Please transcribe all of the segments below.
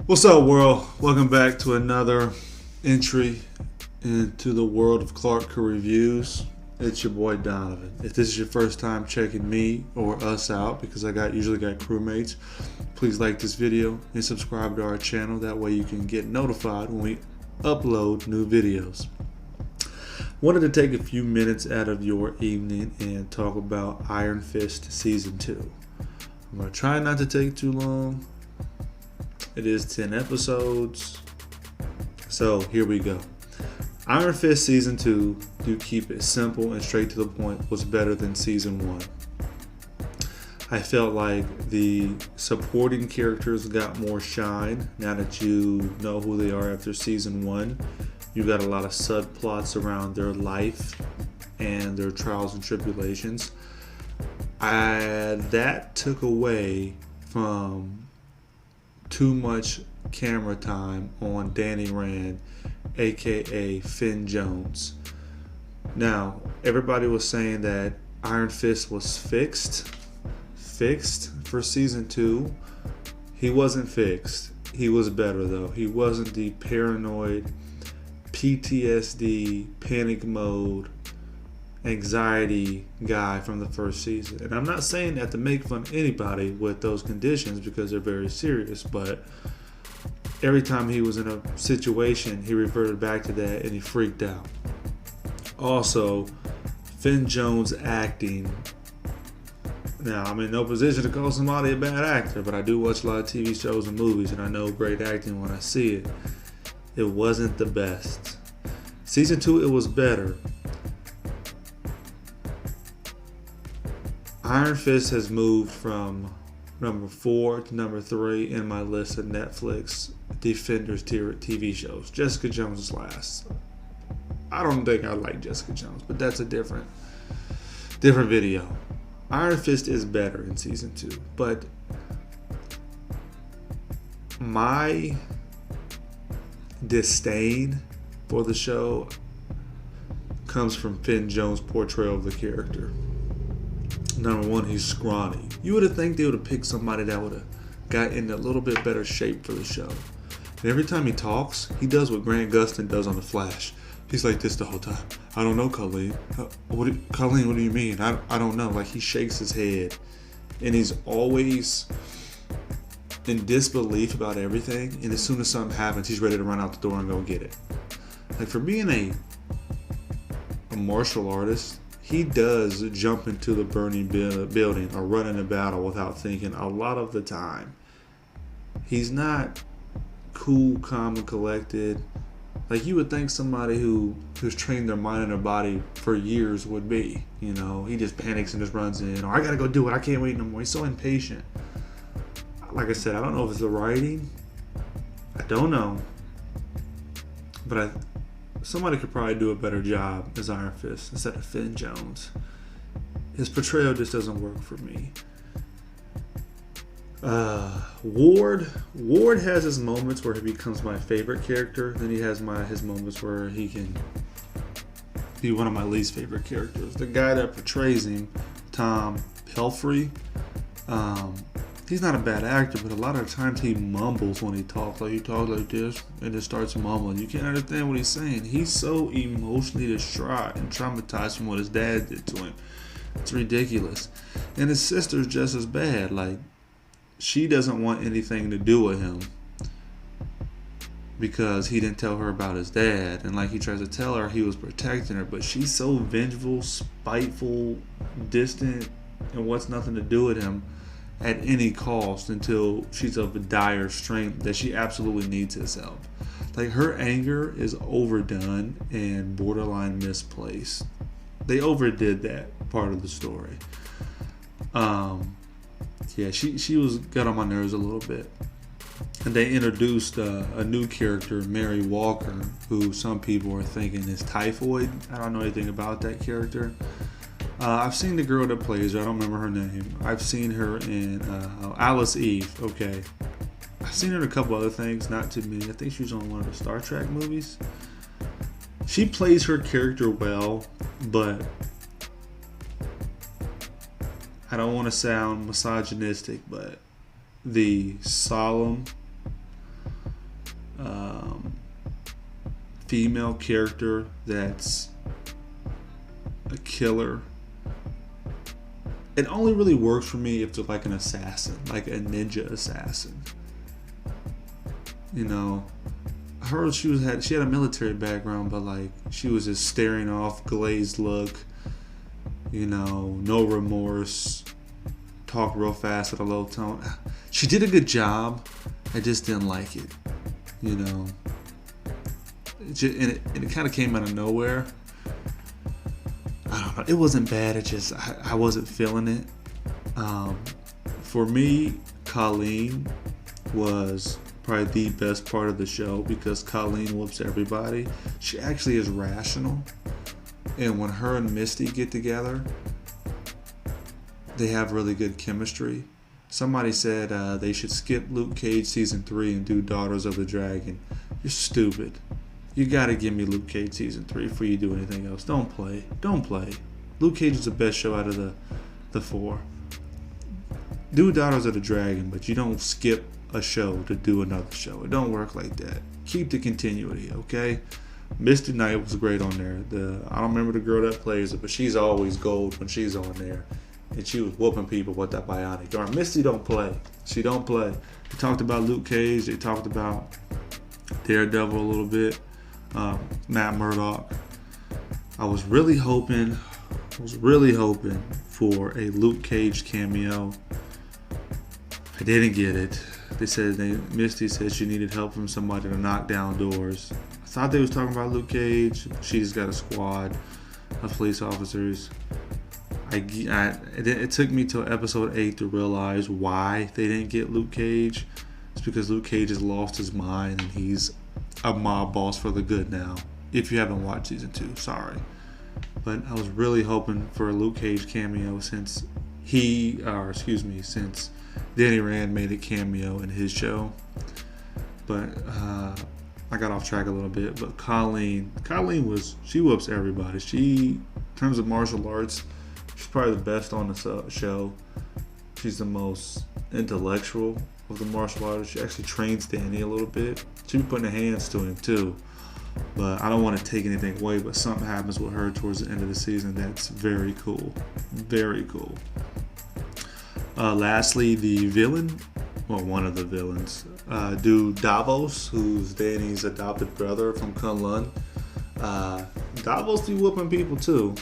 What's up, world? Welcome back to another entry into the world of Clark Crew Reviews. It's your boy Donovan. If this is your first time checking me or us out, because I usually got crewmates, please like this video and subscribe to our channel. That way you can get notified when we upload new videos. Wanted to take a few minutes out of your evening and talk about Iron Fist Season 2. I'm going to try not to take too long. It is 10 episodes. So here we go. Iron Fist Season 2, to keep it simple and straight to the point, was better than Season 1. I felt like the supporting characters got more shine now that you know who they are after Season 1. You got a lot of subplots around their life and their trials and tribulations. That took away from too much camera time on Danny Rand, aka Finn Jones. Now, everybody was saying that Iron Fist was fixed for Season 2. He wasn't fixed. He was better though. He wasn't the paranoid, PTSD, panic mode, anxiety guy from the first season. And I'm not saying that to make fun of anybody with those conditions, because they're very serious, but every time he was in a situation, he reverted back to that and he freaked out. Also, Finn Jones acting. Now, I'm in no position to call somebody a bad actor, but I do watch a lot of TV shows and movies, and I know great acting when I see it. It wasn't the best. Season 2, it was better. Iron Fist has moved from number 4 to number 3 in my list of Netflix Defenders tier TV shows. Jessica Jones is last. I don't think I like Jessica Jones, but that's a different video. Iron Fist is better in Season 2, but my disdain for the show comes from Finn Jones' portrayal of the character. Number one, he's scrawny. You would have think they would have picked somebody that would have got in a little bit better shape for the show. And every time he talks, he does what Grant Gustin does on The Flash. He's like this the whole time. I don't know, Colleen. Colleen, what do you mean? I don't know. Like, he shakes his head. And he's always in disbelief about everything. And as soon as something happens, he's ready to run out the door and go get it. Like, for being a martial artist, he does jump into the burning building or run in a battle without thinking a lot of the time. He's not cool, calm, and collected like you would think somebody who's trained their mind and their body for years would be. You know, he just panics and just runs in, or I gotta go do it, I can't wait no more. He's so impatient. Like I said, I don't know if it's the writing. I don't know. But somebody could probably do a better job as Iron Fist instead of Finn Jones. His portrayal just doesn't work for me. Ward has his moments where he becomes my favorite character. Then he has his moments where he can be one of my least favorite characters. The guy that portrays him, Tom Pelphrey, he's not a bad actor, but a lot of times he mumbles when he talks. Like, he talks like this and just starts mumbling. You can't understand what he's saying. He's so emotionally distraught and traumatized from what his dad did to him. It's ridiculous. And his sister's just as bad. Like, she doesn't want anything to do with him because he didn't tell her about his dad. And like, he tries to tell her he was protecting her, but she's so vengeful, spiteful, distant, and wants nothing to do with him at any cost until she's of a dire strength that she absolutely needs his help. Like, her anger is overdone and borderline misplaced. They overdid that part of the story. Yeah, she got on my nerves a little bit. And they introduced a new character, Mary Walker, who some people are thinking is Typhoid. I don't know anything about that character. I've seen the girl that plays her. I don't remember her name. I've seen her in Alice Eve. Okay. I've seen her in a couple other things, not too many. I think she was on one of the Star Trek movies. She plays her character well, but I don't want to sound misogynistic, but the solemn, um, female character that's a killer. It only really works for me if they're like an assassin, like a ninja assassin. You know, she had a military background, but like she was just staring off, glazed look. You know, no remorse. Talk real fast at a low tone. She did a good job. I just didn't like it. You know, it kind of came out of nowhere. I don't know. It wasn't bad. It just I wasn't feeling it. For me, Colleen was probably the best part of the show because Colleen whoops everybody. She actually is rational, and when her and Misty get together, they have really good chemistry. Somebody said they should skip Luke Cage season 3 and do Daughters of the Dragon. You're stupid. You gotta give me Luke Cage season 3 before you do anything else. Don't play. Luke Cage is the best show out of the 4. Do Daughters of the Dragon, but you don't skip a show to do another show. It don't work like that. Keep the continuity, okay? Misty Knight was great on there. I don't remember the girl that plays it, but she's always gold when she's on there. And she was whooping people with that bionic arm. Misty don't play. She don't play. They talked about Luke Cage. They talked about Daredevil a little bit. Matt Murdock. I was really hoping for a Luke Cage cameo. I didn't get it. Misty said she needed help from somebody to knock down doors. I thought they was talking about Luke Cage. She just got a squad of police officers. It took me till episode 8 to realize why they didn't get Luke Cage. It's because Luke Cage has lost his mind and he's a mob boss for the good now. If you haven't watched season 2, sorry. But I was really hoping for a Luke Cage cameo since Danny Rand made a cameo in his show. But I got off track a little bit. But Colleen she whoops everybody. In terms of martial arts, she's probably the best on the show. She's the most intellectual of the martial artists. She actually trains Danny a little bit. She be putting her hands to him too. But I don't want to take anything away, but something happens with her towards the end of the season that's very cool. Very cool. Lastly, the villain, well, one of the villains, dude Davos, who's Danny's adopted brother from Kunlun. Davos be whooping people too.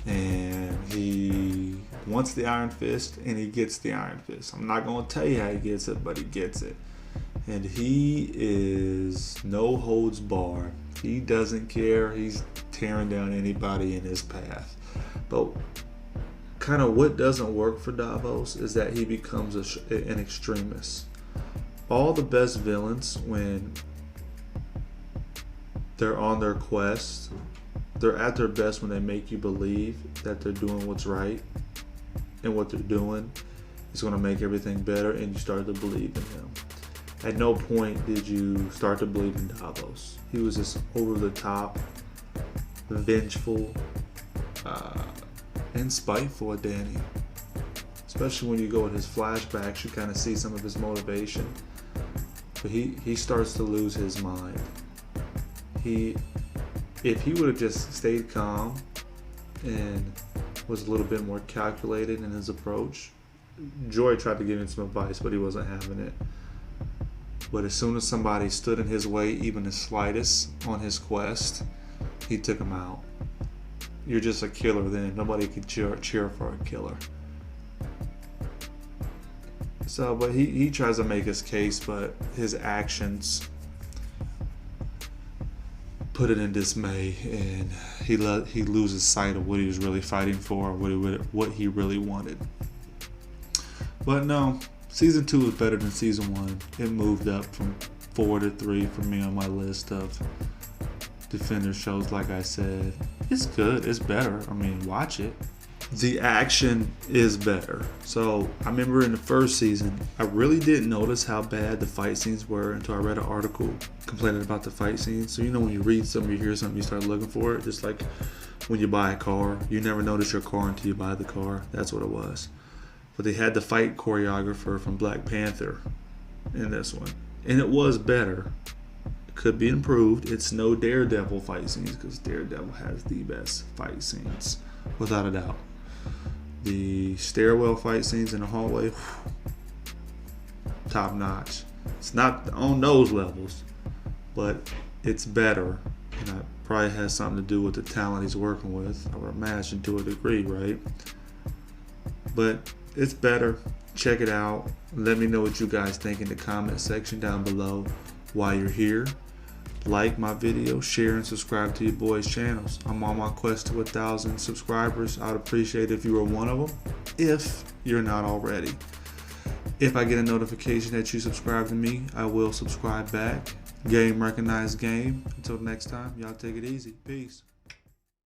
And he wants the Iron Fist, and he gets the Iron Fist. I'm not going to tell you how he gets it, but he gets it. And he is no holds barred. He doesn't care. He's tearing down anybody in his path. But kind of what doesn't work for Davos is that he becomes an extremist. All the best villains, when they're on their quest, they're at their best when they make you believe that they're doing what's right and what they're doing is going to make everything better, and you start to believe in him. At no point did you start to believe in Davos. He was just over the top, vengeful, and spiteful at Danny. Especially when you go in his flashbacks, you kind of see some of his motivation. But he starts to lose his mind. If he would have just stayed calm and was a little bit more calculated in his approach, Joy tried to give him some advice, but he wasn't having it. But as soon as somebody stood in his way, even the slightest, on his quest, he took him out. You're just a killer then. Nobody could cheer for a killer. So, but he tries to make his case, but his actions put it in dismay, and he loses sight of what he was really fighting for, what he really wanted. But no, season 2 was better than season 1. It moved up from 4 to 3 for me on my list of Defender shows. Like I said, it's good. It's better. I mean, watch it. The action is better. So I remember in the first season, I really didn't notice how bad the fight scenes were until I read an article complaining about the fight scenes. So you know when you read something, you hear something, you start looking for it. Just like when you buy a car, you never notice your car until you buy the car. That's what it was. But they had the fight choreographer from Black Panther in this one, and it was better. could be improved. It's no Daredevil fight scenes, because Daredevil has the best fight scenes, without a doubt. The stairwell fight scenes in the hallway, top notch. It's not on those levels, but it's better. And that probably has something to do with the talent he's working with, I would imagine, to a degree, right? But it's better. Check it out. Let me know what you guys think in the comment section down below. While you're here, like my video, share, and subscribe to your boys' channels. I'm on my quest to 1,000 subscribers. I'd appreciate it if you were one of them, if you're not already. If I get a notification that you subscribe to me, I will subscribe back. Game recognized game. Until next time, y'all take it easy. Peace.